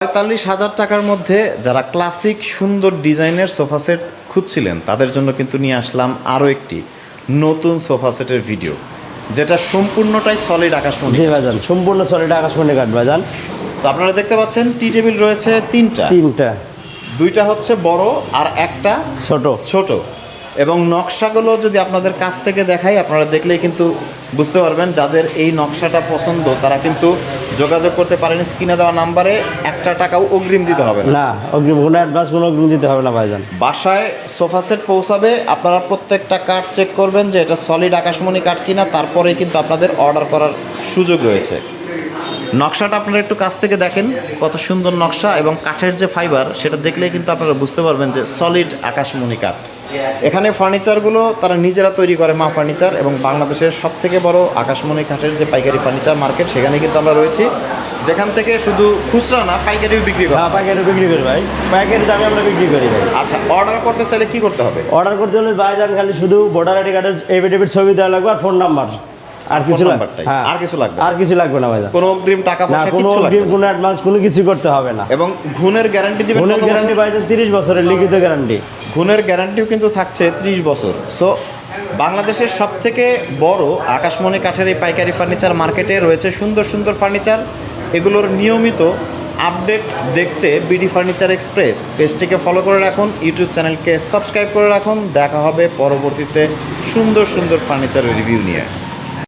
৪৫,০০০ টাকার মধ্যে যারা ক্লাসিক সুন্দর ডিজাইনের সোফা সেট খুঁজছিলেন তাদের জন্য কিন্তু নিয়ে আসলাম আরও একটি নতুন সোফা সেটের ভিডিও, যেটা সম্পূর্ণটাই সলিড আকাশমণি। জি ভাইজান, সম্পূর্ণ সলিড আকাশমণি কাঠ ভাইজান। তো আপনারা দেখতে পাচ্ছেন টি টেবিল রয়েছে তিনটা, দুইটা হচ্ছে বড় আর একটা ছোট এবং নকশাগুলো যদি আপনাদের কাছ থেকে দেখাই আপনারা দেখলেই কিন্তু বুঝতে পারবেন। যাদের এই নকশাটা পছন্দ তারা কিন্তু যোগাযোগ করতে পারেন স্ক্রিনে দেওয়া নাম্বারে। 1 টাকাও অগ্রিম দিতে হবে না, অগ্রিম কোনো অ্যাডভান্স কোনো অগ্রিম দিতে হবে না ভাইজান। বাসায় সোফা সেট পৌঁছাবে, আপনারা প্রত্যেকটা কাঠ চেক করবেন যে এটা সলিড আকাশমণি কাঠ কিনা, তারপরেই কিন্তু আপনাদের অর্ডার করার সুযোগ রয়েছে। নকশাটা আপনারা একটু কাছ থেকে দেখেন, কত সুন্দর নকশা এবং কাঠের যে ফাইবার সেটা দেখলেই কিন্তু আপনারা বুঝতে পারবেন যে সলিড আকাশমণি কাঠ। এখানে ফার্নিচারগুলো তারা নিজেরা তৈরি করে, মা ফার্নিচার, এবং বাংলাদেশের সবথেকে বড় আকাশমণি কাঠের যে পাইকারি ফার্নিচার মার্কেট সেখানে কিন্তু আমরা রয়েছি, যেখান থেকে শুধু খুচরা না পাইকারিও বিক্রি করি। হ্যাঁ, পাইকারি বিক্রি করি ভাই, পাইকারি দামে আমরা বিক্রি করি ভাই। আচ্ছা, অর্ডার করতে চাইলে কি করতে হবে? অর্ডার করতে হলে ভাইজান খালি শুধু ভোটার আইডি কার্ডের এফিডেভিট ছবি দেওয়া লাগবে আর ফোন নাম্বার, আর কিছু লাগবে না ভাইজান। কোনো অগ্রিম টাকা পয়সা কিছু লাগবে না, কোনো অ্যাডভান্স কোনো কিছু করতে হবে না। এবং ঘুণের গ্যারান্টি দিবেন? ঘুণের গ্যারান্টি ভাইজান 30 বছরের লিখিত গ্যারান্টি। ঘুণের গ্যারান্টিও কিন্তু থাকছে 30 বছর। সো বাংলাদেশের সবথেকে বড় আকাশমণি কাঠের এই পাইকারি ফার্নিচার মার্কেটে রয়েছে সুন্দর সুন্দর ফার্নিচার। এগুলোর নিয়মিত আপডেট দেখতে বিডি ফার্নিচার এক্সপ্রেস পেজটিকে ফলো করে রাখুন, ইউটিউব চ্যানেলকে সাবস্ক্রাইব করে রাখুন। দেখা হবে পরবর্তীতে সুন্দর সুন্দর ফার্নিচারের রিভিউ নিয়ে।